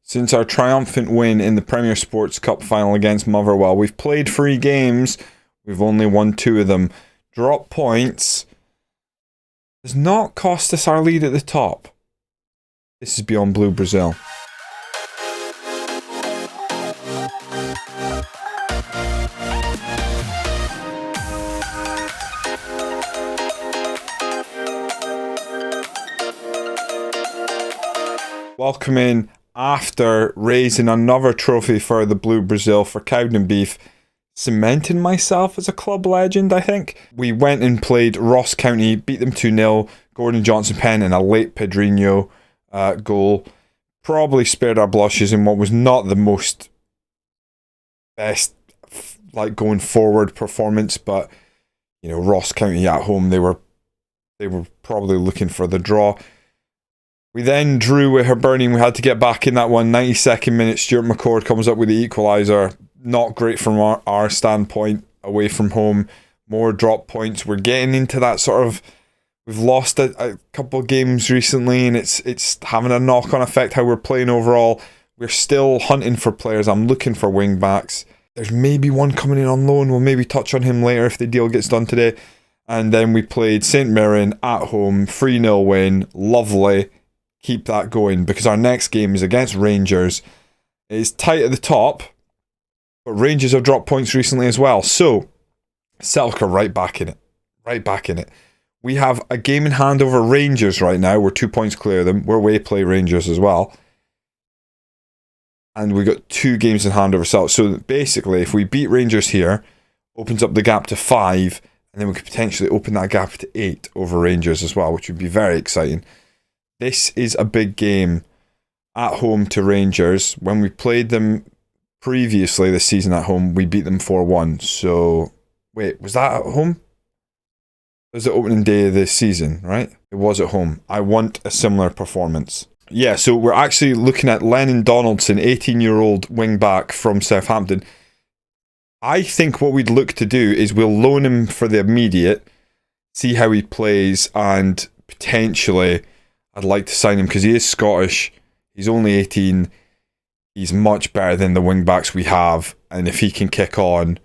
since our triumphant win in the Premier Sports Cup final against Motherwell. We've played 3 games, we've only won 2 of them. Drop points does not cost us our lead at the top. This is Beyond Blue Brazil. Welcome in after raising another trophy for the Blue Brazil for Cowdenbeath, cementing myself as a club legend, I think. We went and played Ross County, beat them 2-0, Gordon Johnson pen and a late Pedrinho goal. Probably spared our blushes in what was not the most best going forward performance, but you know, Ross County at home, they were probably looking for the draw. We then drew with Hibernian. We had to get back in that one. 92nd minute, Stuart McCord comes up with the equaliser. Not great from our standpoint, away from home. More drop points. We're getting into that sort of... We've lost a couple of games recently, and it's having a knock-on effect how we're playing overall. We're still hunting for players. I'm looking for wing-backs. There's maybe one coming in on loan. We'll maybe touch on him later if the deal gets done today. And then we played St Mirren at home. 3-0 win. Lovely. Keep that going, because our next game is against Rangers. It's tight at the top, but Rangers have dropped points recently as well. So, Celtic are right back in it. Right back in it. We have a game in hand over Rangers right now. We're 2 points clear of them. We're away play Rangers as well. And we've got 2 games in hand over Celtic. So, basically, if we beat Rangers here, opens up the gap to 5, and then we could potentially open that gap to 8 over Rangers as well, which would be very exciting. This is a big game at home to Rangers. When we played them previously this season at home, we beat them 4-1. So, wait, was that at home? It was the opening day of this season, right? It was at home. I want a similar performance. Yeah, so we're actually looking at Lennon Donaldson, 18-year-old wing-back from Southampton. I think what we'd look to do is we'll loan him for the immediate, see how he plays, and potentially... I'd like to sign him because he is Scottish. He's only 18. He's much better than the wing-backs we have. And if he can kick on,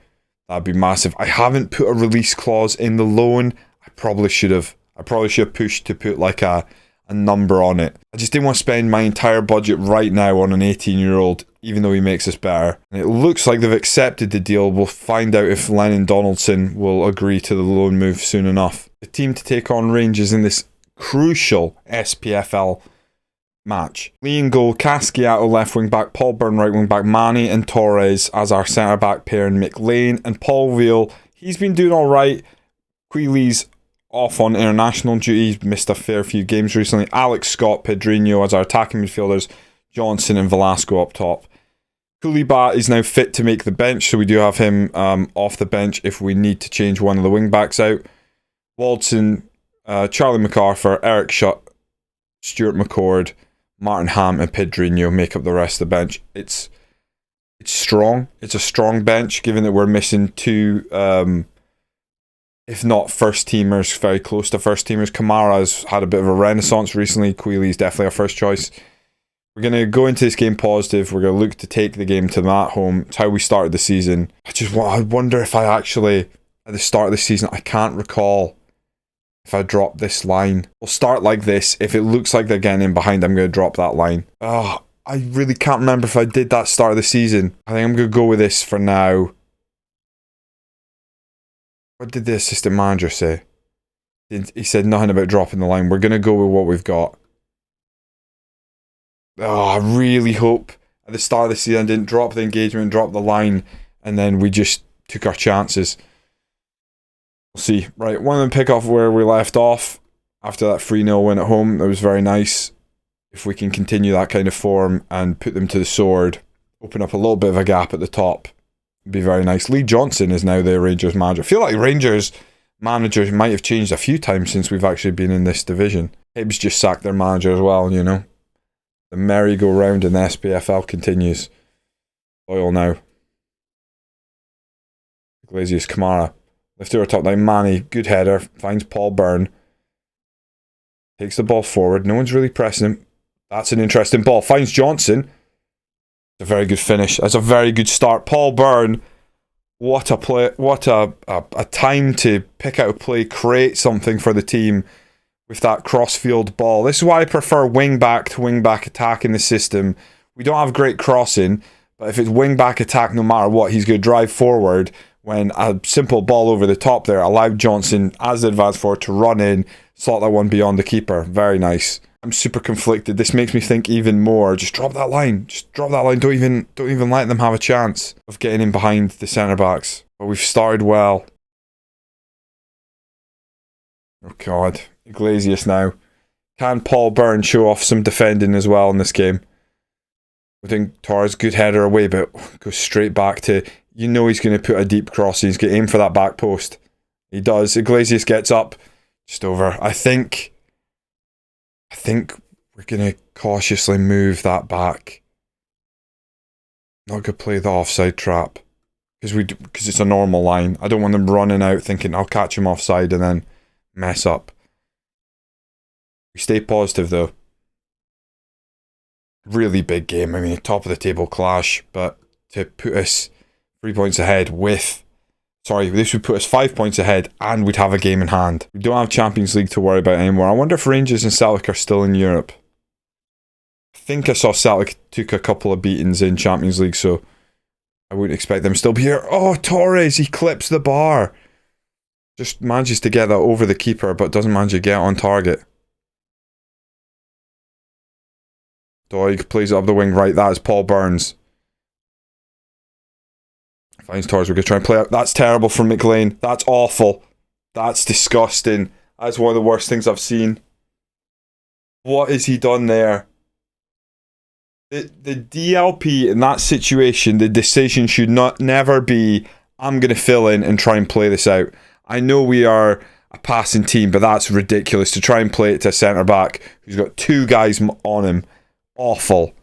that'd be massive. I haven't put a release clause in the loan. I probably should have. I probably should have pushed to put like a number on it. I just didn't want to spend my entire budget right now on an 18-year-old, even though he makes us better. And it looks like they've accepted the deal. We'll find out if Lennon Donaldson will agree to the loan move soon enough. The team to take on Rangers in this crucial SPFL match. Lee in goal, Casciato left wing back, Paul Byrne right wing back, Manny and Torres as our centre back pair, and McLean and Paul Veal. He's been doing alright. Queeley's off on international duty. He's missed a fair few games recently. Alex Scott, Pedrinho as our attacking midfielders, Johnson and Velasco up top. Koulibaly is now fit to make the bench, so we do have him off the bench if we need to change one of the wing backs out. Waldson, Charlie MacArthur, Eric Shutt, Stuart McCord, Martin Ham and Pedrinho make up the rest of the bench. It's strong. It's a strong bench, given that we're missing 2, if not first teamers, very close to first teamers. Kamara's had a bit of a renaissance recently. Queeley's definitely our first choice. We're going to go into this game positive. We're going to look to take the game to them at home. It's how we started the season. I wonder if I actually, at the start of the season, I can't recall if I drop this line. We'll start like this. If it looks like they're getting in behind, I'm going to drop that line. I really can't remember if I did that start of the season. I think I'm going to go with this for now. What did the assistant manager say? He said nothing about dropping the line. We're going to go with what we've got. I really hope at the start of the season I didn't drop the engagement, drop the line, and then we just took our chances. We'll see. Right, one of them pick off where we left off after that 3-0 win at home. That was very nice. If we can continue that kind of form and put them to the sword, open up a little bit of a gap at the top, it'd be very nice. Lee Johnson is now the Rangers manager. I feel like Rangers managers might have changed a few times since we've actually been in this division. Hibs just sacked their manager as well, you know. The merry-go-round in the SPFL continues. Doyle now. Iglesias, Kamara. Lifted over top line, Manny, good header, finds Paul Byrne. Takes the ball forward, no one's really pressing him. That's an interesting ball, finds Johnson. A very good finish. That's a very good start. Paul Byrne, what a play! What a time to pick out a play, create something for the team with that cross-field ball. This is why I prefer wing-back to wing-back attack in the system. We don't have great crossing, but if it's wing-back attack, no matter what, he's going to drive forward. When a simple ball over the top there allowed Johnson, as the advance forward, to run in, slot that one beyond the keeper. Very nice. I'm super conflicted. This makes me think even more. Just drop that line. Just drop that line. Don't even let them have a chance of getting in behind the centre-backs. But we've started well. Oh, God. Iglesias now. Can Paul Byrne show off some defending as well in this game? I think Torres, good header away, but goes straight back to... You know he's going to put a deep cross. He's going to aim for that back post. He does. Iglesias gets up. Just over. I think we're going to cautiously move that back. Not going to play the offside trap. Because it's a normal line. I don't want them running out thinking, I'll catch him offside and then mess up. We stay positive though. Really big game. I mean, top of the table clash. But to put us 3 points ahead this would put us 5 points ahead and we'd have a game in hand. We don't have Champions League to worry about anymore. I wonder if Rangers and Celtic are still in Europe. I think I saw Celtic took a couple of beatings in Champions League, so I wouldn't expect them to still be here. Oh, Torres, he clips the bar. Just manages to get that over the keeper, but doesn't manage to get on target. Doig plays it up the wing right. That is Paul Burns. Finds Torres. We're going to try and play out. That's terrible from McLean. That's awful. That's disgusting. That's one of the worst things I've seen. What has he done there? The DLP in that situation, the decision should never be, I'm going to fill in and try and play this out. I know we are a passing team, but that's ridiculous to try and play it to a centre-back who's got two guys on him. Awful.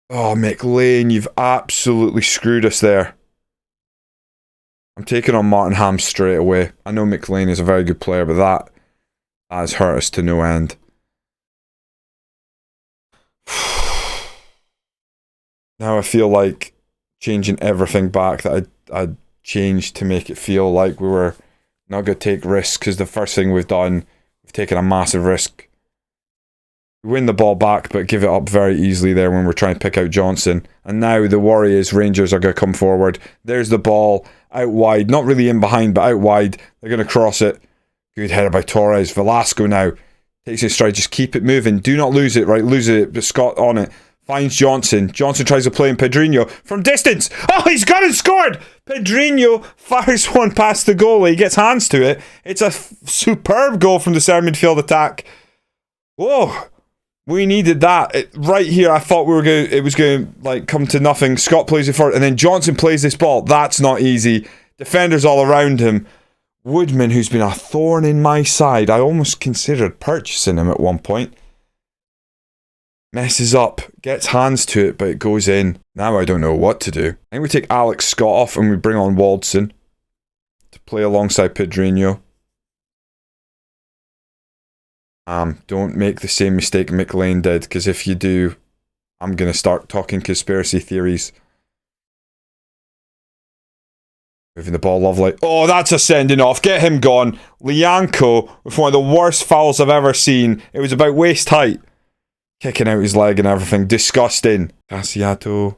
Oh, McLean, you've absolutely screwed us there. I'm taking on Martin Ham straight away. I know McLean is a very good player, but that has hurt us to no end. Now I feel like changing everything back that I'd changed to make it feel like we were not going to take risks, because the first thing we've done, we've taken a massive risk. We win the ball back, but give it up very easily there when we're trying to pick out Johnson. And now the worry is Rangers are going to come forward. There's the ball out wide. Not really in behind, but out wide. They're going to cross it. Good header by Torres. Velasco now takes his stride. Just keep it moving. Do not lose it, right? Lose it, but Scott on it. Finds Johnson. Johnson tries to play in Pedrinho from distance. Oh, he's got it, scored! Pedrinho fires one past the goalie. He gets hands to it. It's a superb goal from the centre midfield attack. Whoa! We needed that. Right here, I thought it was going to like come to nothing. Scott plays it forward, and then Johnson plays this ball. That's not easy. Defenders all around him. Woodman, who's been a thorn in my side. I almost considered purchasing him at one point. Messes up. Gets hands to it, but it goes in. Now I don't know what to do. I think we take Alex Scott off and we bring on Waldson to play alongside Pedrinho. Don't make the same mistake McLean did, because if you do, I'm going to start talking conspiracy theories. Moving the ball lovely. Oh, that's a sending off. Get him gone. Lianco with one of the worst fouls I've ever seen. It was about waist height. Kicking out his leg and everything. Disgusting. Cassiato.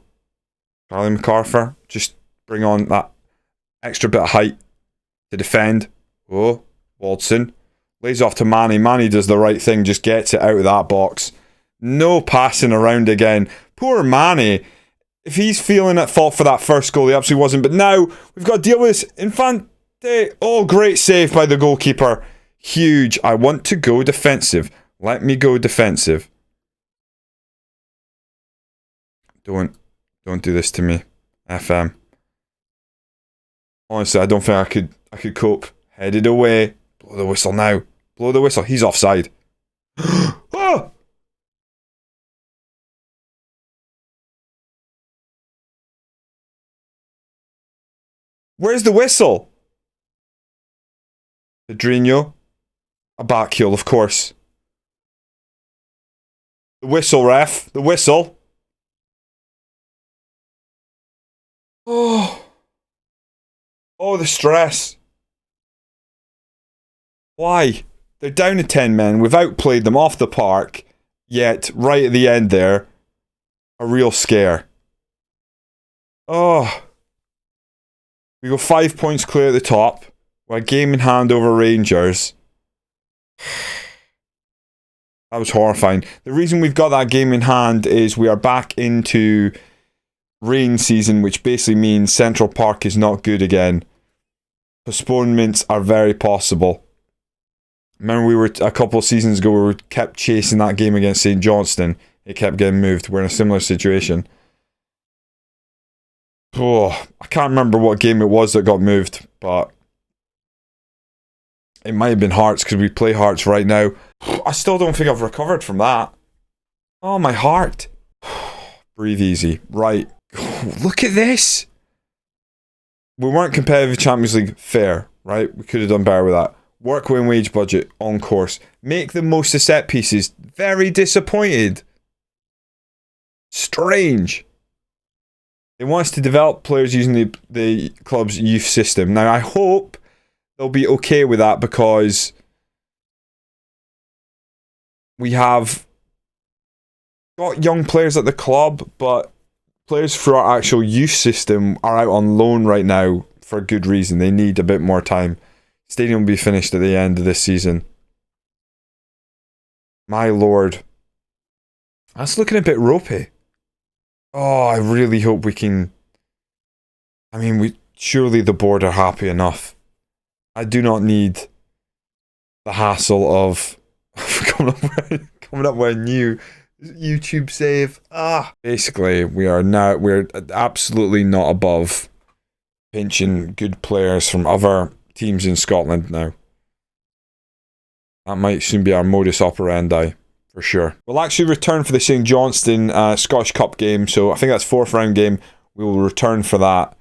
Charlie MacArthur. Just bring on that extra bit of height to defend. Oh, Waldson. Lays off to Manny. Manny does the right thing. Just gets it out of that box. No passing around again. Poor Manny. If he's feeling at fault for that first goal, he absolutely wasn't. But now we've got to deal with this. Infante. Oh, great save by the goalkeeper. Huge. I want to go defensive. Let me go defensive. Don't do this to me. FM. Honestly, I don't think I could cope. Headed away. Blow the whistle now. Blow the whistle. He's offside. Oh! Where's the whistle? Pedrinho. A back heel, of course. The whistle, ref. The whistle. Oh, the stress. Why? They're down to 10 men. We've outplayed them off the park. Yet, right at the end there, a real scare. Oh. We go 5 points clear at the top. We're a game in hand over Rangers. That was horrifying. The reason we've got that game in hand is we are back into rain season, which basically means Central Park is not good again. Postponements are very possible. Remember, we were a couple of seasons ago, we kept chasing that game against St. Johnstone. It kept getting moved. We're in a similar situation. Oh, I can't remember what game it was that got moved, but it might have been Hearts because we play Hearts right now. I still don't think I've recovered from that. Oh, my heart. Breathe easy. Right. Look at this. We weren't competitive Champions League. Fair, right? We could have done better with that. Work win wage budget on course. Make the most of set pieces. Very disappointed. Strange. They want us to develop players using the club's youth system. Now, I hope they'll be okay with that because we have got young players at the club, but players for our actual youth system are out on loan right now for a good reason. They need a bit more time. Stadium will be finished at the end of this season. My lord. That's looking a bit ropey. Oh, I really hope we can... I mean, surely the board are happy enough. I do not need the hassle of coming up with a new YouTube save. Basically, we're absolutely not above pinching good players from other teams in Scotland now. That might soon be our modus operandi, for sure. We'll actually return for the St. Johnstone Scottish Cup game, so I think that's 4th round game. We will return for that.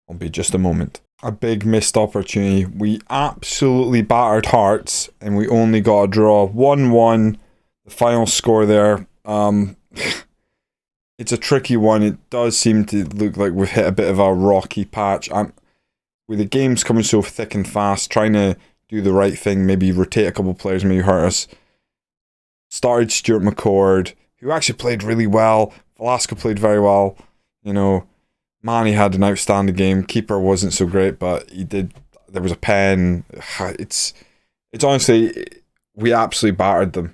It'll be just a moment. A big missed opportunity. We absolutely battered Hearts, and we only got a draw. 1-1, the final score there. It's a tricky one. It does seem to look like we've hit a bit of a rocky patch. With the games coming so thick and fast, trying to do the right thing, maybe rotate a couple of players, maybe hurt us. Started Stuart McCord, who actually played really well. Velasco played very well. You know, Manny had an outstanding game. Keeper wasn't so great, but he did. There was a pen. It's honestly, we absolutely battered them.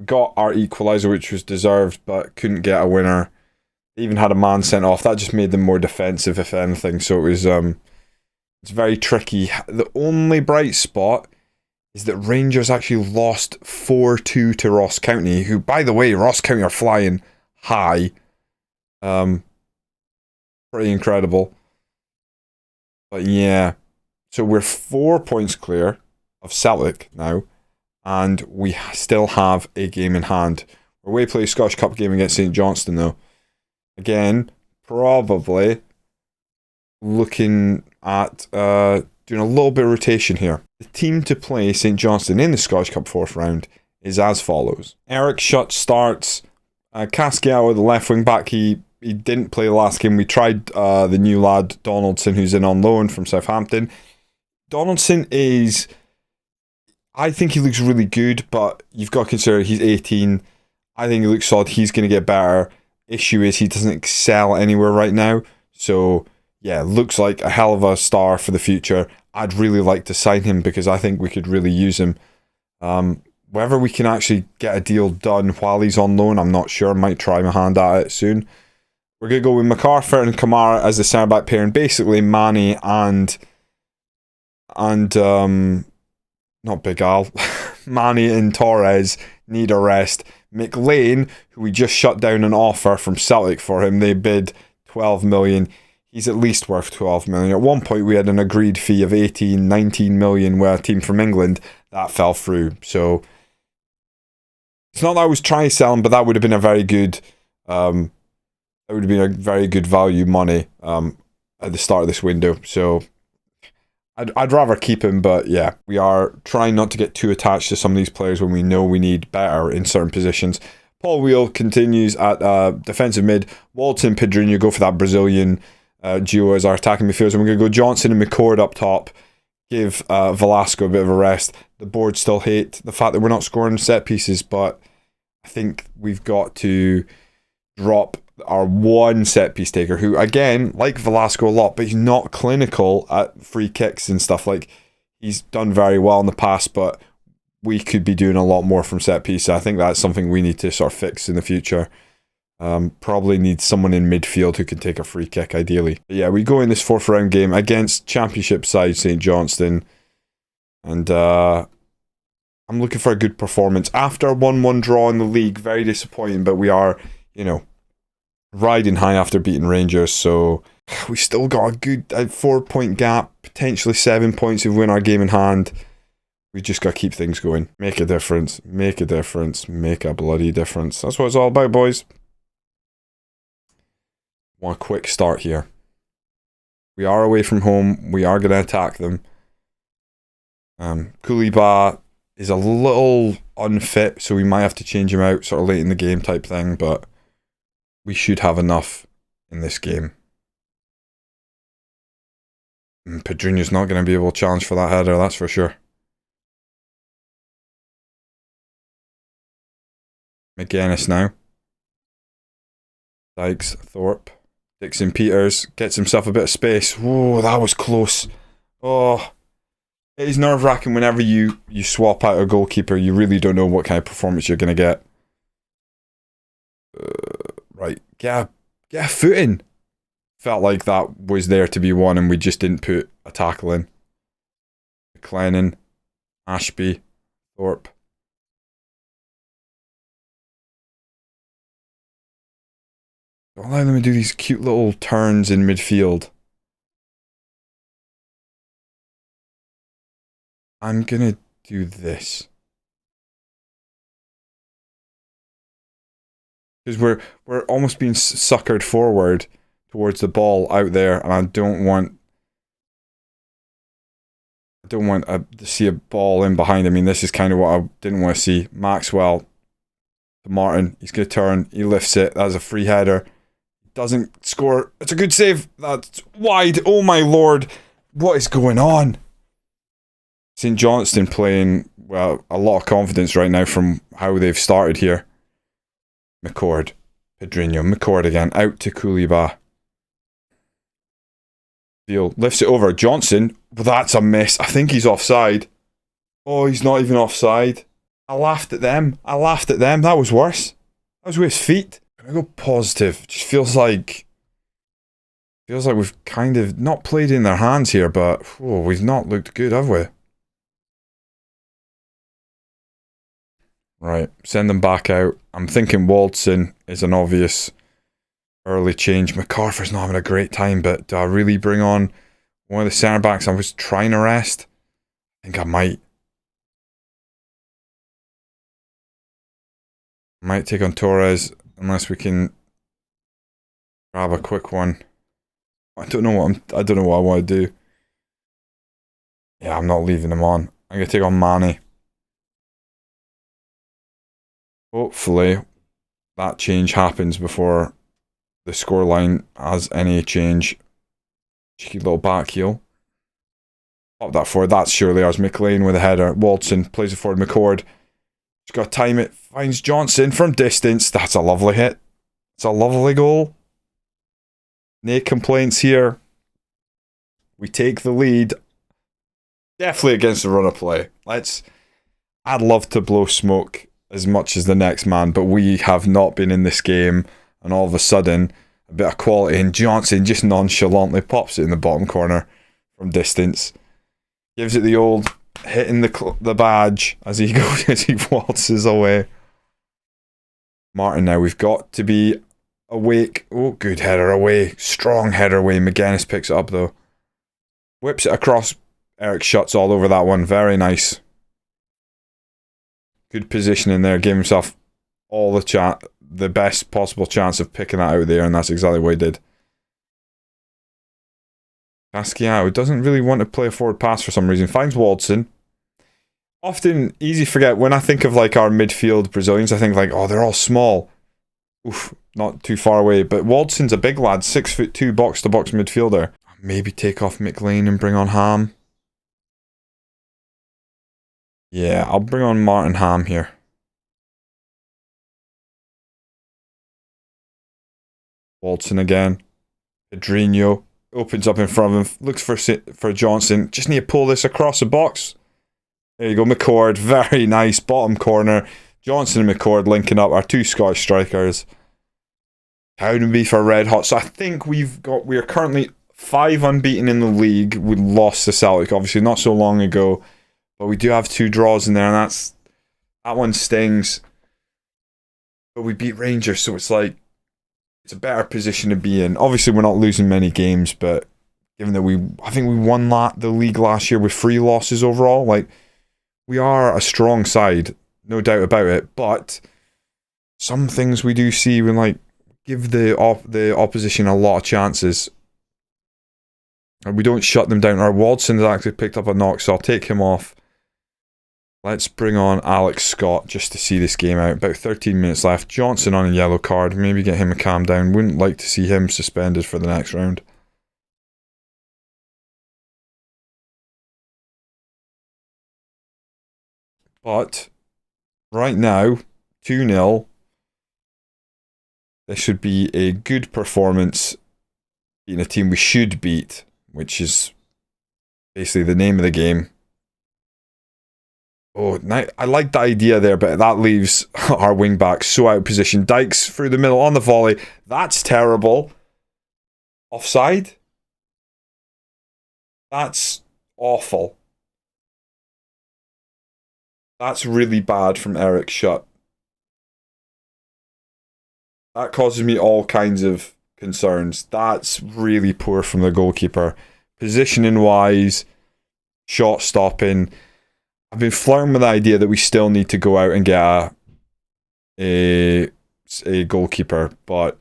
Got our equaliser, which was deserved, but couldn't get a winner. They even had a man sent off. That just made them more defensive, if anything. So it was it's very tricky. The only bright spot is that Rangers actually lost 4-2 to Ross County, who, by the way, Ross County are flying high. Pretty incredible. But yeah, so we're 4 points clear of Celtic now, and we still have a game in hand. We're away play Scottish Cup game against St. Johnstone though. Again, probably looking at doing a little bit of rotation here. The team to play St. Johnstone in the Scottish Cup 4th round is as follows. Eric Schutt starts. Casciao, the left wing back, he didn't play the last game. We tried the new lad, Donaldson, who's in on loan from Southampton. Donaldson is... I think he looks really good, but you've got to consider he's 18. I think he looks solid. He's going to get better. Issue is he doesn't excel anywhere right now. So, yeah, looks like a hell of a star for the future. I'd really like to sign him because I think we could really use him. Whether we can actually get a deal done while he's on loan, I'm not sure. Might try my hand at it soon. We're going to go with MacArthur and Kamara as the centre-back pair, and basically Manny and not Big Al, Manny and Torres need a rest. McLean, who we just shut down an offer from Celtic for him, they bid 12 million. He's at least worth 12 million. At one point we had an agreed fee of 18, 19 million with a team from England. That fell through. So it's not that I was trying to sell him, but that would have been a very good value money at the start of this window. So I'd rather keep him, but yeah, we are trying not to get too attached to some of these players when we know we need better in certain positions. Paul Wheel continues at defensive mid. Walton, Pedrinho go for that Brazilian duo as our attacking midfielders. And we're going to go Johnson and McCord up top. Give Velasco a bit of a rest. The board still hate the fact that we're not scoring set pieces, but I think we've got to drop our one set piece taker, who again, like Velasco a lot, but he's not clinical at free kicks and stuff. Like, he's done very well in the past, but we could be doing a lot more from set piece. I think that's something we need to sort of fix in the future. Probably need someone in midfield who can take a free kick, ideally. But yeah, we go in this fourth round game against Championship side St Johnstone, and I'm looking for a good performance after a 1-1 draw in the league. Very disappointing, but we are, riding high after beating Rangers, so we still got a good 4-point gap, potentially 7 points if we win our game in hand. We just got to keep things going. Make a difference. Make a difference. Make a bloody difference. That's what it's all about, boys. Want a quick start here. We are away from home. We are going to attack them. Koulibaly is a little unfit, so we might have to change him out sort of late in the game type thing, but we should have enough in this game. Pedrinho's not going to be able to challenge for that header, that's for sure. McGuinness now. Dykes, Thorpe. Dixon Peters gets himself a bit of space. Whoa, that was close. Oh, it is nerve-wracking whenever you swap out a goalkeeper. You really don't know what kind of performance you're going to get. Right, get a foot in. Felt like that was there to be won and we just didn't put a tackle in. McLennan, Ashby, Thorpe. Don't allow them to do these cute little turns in midfield. I'm gonna do this. Because we're almost being suckered forward towards the ball out there, and I don't want to see a ball in behind. I mean, this is kind of what I didn't want to see. Maxwell to Martin. He's going to turn. He lifts it. That's a free header. Doesn't score. It's a good save. That's wide. Oh my lord. What is going on? St Johnstone playing, well, a lot of confidence right now from how they've started here. McCord. Pedrinho. McCord again. Out to Koulibaly. Veal lifts it over. Johnson. Well, that's a miss. I think he's offside. Oh, he's not even offside. I laughed at them. That was worse. That was with his feet. I'm going to go positive. It just feels like we've kind of not played in their hands here, but we've not looked good, have we? Right, send them back out. I'm thinking Waldson is an obvious early change. MacArthur's not having a great time, but do I really bring on one of the centre backs I was trying to rest? I think I might. Might take on Torres unless we can grab a quick one. I don't know what I want to do. Yeah, I'm not leaving him on. I'm gonna take on Manny. Hopefully that change happens before the scoreline has any change. Cheeky little back heel. Pop that forward. That's surely ours. McLean with a header. Waldson plays it forward. McCord. Just got to time it. Finds Johnson from distance. That's a lovely hit. It's a lovely goal. No complaints here. We take the lead. Definitely against the run of play. I'd love to blow smoke as much as the next man, but we have not been in this game, and all of a sudden a bit of quality, and Johnson just nonchalantly pops it in the bottom corner from distance. Gives it the old hitting the badge as he goes, as he waltzes away. Martin now, we've got to be awake. Oh, good header away. Strong header away. McGuinness picks it up though. Whips it across. Eric shuts all over that one. Very nice. Good position in there. Gave himself all the best possible chance of picking that out there, and that's exactly what he did. Basquiat doesn't really want to play a forward pass for some reason. Finds Waldson. often easy to forget when I think of like our midfield Brazilians, I think like, oh, they're all small. Oof, not too far away. But Waldson's a big lad, 6'2" box-to-box midfielder. Maybe take off McLean and bring on Ham. Yeah, I'll bring on Martin Ham here. Waldson again. Pedrinho opens up in front of him. Looks for Johnson. Just need to pull this across the box. There you go, McCord. Very nice. Bottom corner. Johnson and McCord linking up, our two Scottish strikers. Cowdenbeath are red hot. So I think we are currently 5 unbeaten in the league. We lost to Celtic, obviously, not so long ago. But we do have 2 draws in there, and that one stings. But we beat Rangers, so it's like, it's a better position to be in. Obviously, we're not losing many games, but given that I think we won the league last year with 3 losses overall. Like, we are a strong side, no doubt about it. But some things we do see when like give the opposition a lot of chances, and we don't shut them down. Our Waldson has actually picked up a knock, so I'll take him off. Let's bring on Alex Scott just to see this game out. About 13 minutes left. Johnson on a yellow card. Maybe get him a calm down. Wouldn't like to see him suspended for the next round. But right now, 2-0. This should be a good performance beating a team we should beat, which is basically the name of the game. Oh, I like the idea there, but that leaves our wing back so out of position. Dykes through the middle on the volley. That's terrible. Offside? That's awful. That's really bad from Eric Schutt. That causes me all kinds of concerns. That's really poor from the goalkeeper. Positioning wise, shot stopping. I've been flirting with the idea that we still need to go out and get a goalkeeper, but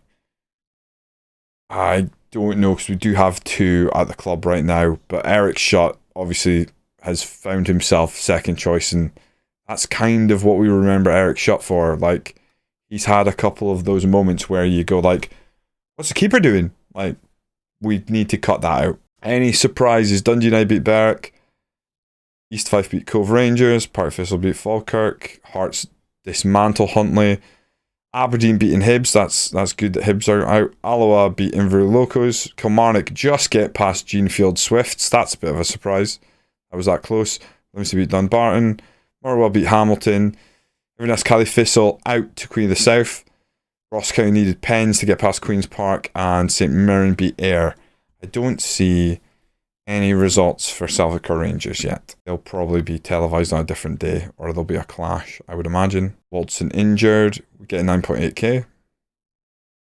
I don't know because we do have 2 at the club right now. But Eric Schutt obviously has found himself second choice, and that's kind of what we remember Eric Schutt for. Like, he's had a couple of those moments where you go like, what's the keeper doing? Like, we need to cut that out. Any surprises? Dundee United beat Berwick. East Fife beat Cove Rangers. Park Thistle beat Falkirk. Hearts dismantle Huntly. Aberdeen beating Hibs. That's good that Hibs are out. Alloa beat Inverurie Locos. Kilmarnock just get past Genefield Swifts. That's a bit of a surprise. I was that close. Lindsay beat Dunbarton. Motherwell beat Hamilton. Inverness Cali Thistle out to Queen of the South. Ross County needed pens to get past Queen's Park. And St Mirren beat Ayr. I don't see any results for Celtic or Rangers yet. They'll probably be televised on a different day, or there'll be a clash, I would imagine. Waldson injured. We get a 9.8k.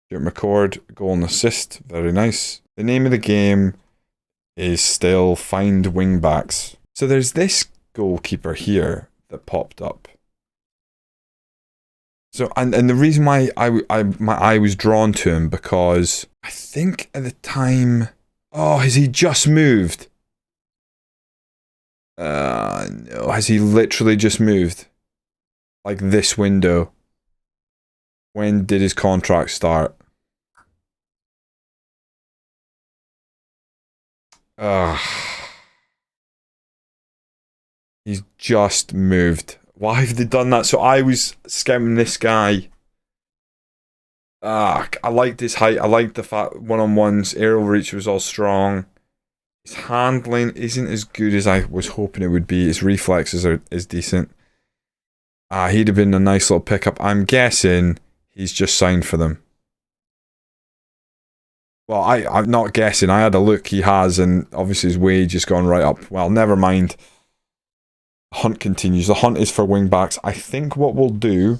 Stuart McCord, goal and assist. Very nice. The name of the game is still Find Wingbacks. So there's this goalkeeper here that popped up. So and the reason why my eye was drawn to him, because I think at the time, oh, has he just moved? No, has he literally just moved? Like this window. When did his contract start? He's just moved. Why have they done that? So I was scouting this guy. I liked his height. I liked the fact one-on-ones, aerial reach was all strong. His handling isn't as good as I was hoping it would be. His reflexes is decent. He'd have been a nice little pickup. I'm guessing he's just signed for them. Well, I'm not guessing. I had a look. He has, and obviously his wage has gone right up. Well, never mind. The hunt continues. The hunt is for wingbacks. I think what we'll do,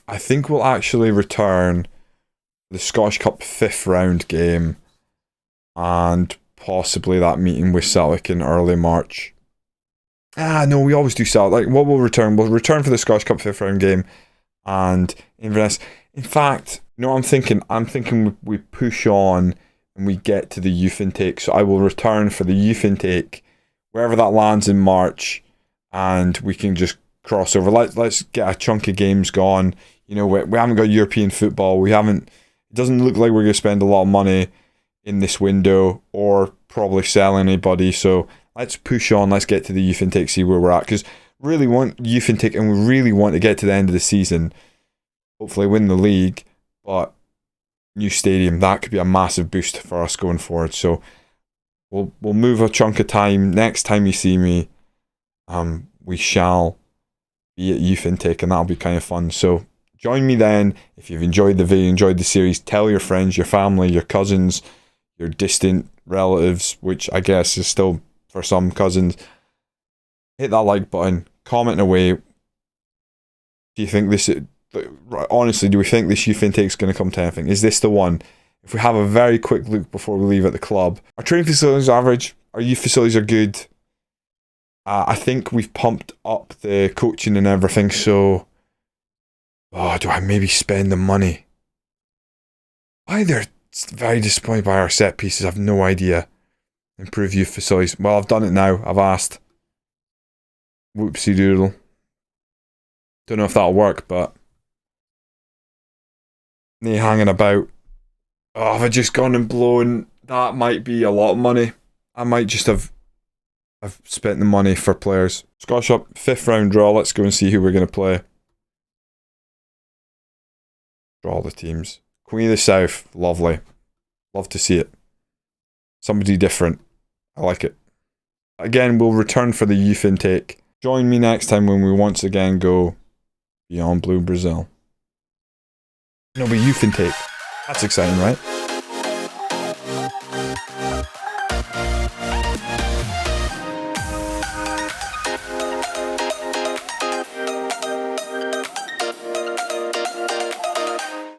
I think we'll actually return the Scottish Cup 5th round game and possibly that meeting with Celtic in early March. No, we always do Celtic. Like, what we'll return for the Scottish Cup 5th round game and Inverness. In fact, you know what I'm thinking? I'm thinking we push on and we get to the youth intake. So I will return for the youth intake wherever that lands in March, and we can just cross over. Let's get a chunk of games gone. You know, we haven't got European football. It doesn't look like we're going to spend a lot of money in this window or probably sell anybody. So let's push on. Let's get to the youth intake, see where we're at. Because really want youth intake, and we really want to get to the end of the season. Hopefully win the league, but new stadium, that could be a massive boost for us going forward. So we'll move a chunk of time. Next time you see me, we shall be at youth intake, and that'll be kind of fun. So join me then. If you've enjoyed the video, enjoyed the series, tell your friends, your family, your cousins, your distant relatives, which I guess is still for some cousins. Hit that like button, comment away. Do you think this, honestly, do we think this youth intake is going to come to anything? Is this the one? If we have a very quick look before we leave at the club, our training facilities are average, our youth facilities are good. I think we've pumped up the coaching and everything, so do I maybe spend the money? Why they're very disappointed by our set pieces, I have no idea. Improve youth facilities. Well, I've done it now. I've asked. Whoopsie doodle. Don't know if that'll work, but me hanging about. Oh, have I just gone and blown? That might be a lot of money. I might just have spent the money for players. Scottish Cup 5th round draw. Let's go and see who we're going to play. Draw the teams. Queen of the South. Lovely. Love to see it. Somebody different. I like it. Again, we'll return for the youth intake. Join me next time when we once again go beyond Blue Brazil. No, but youth intake. That's exciting, right?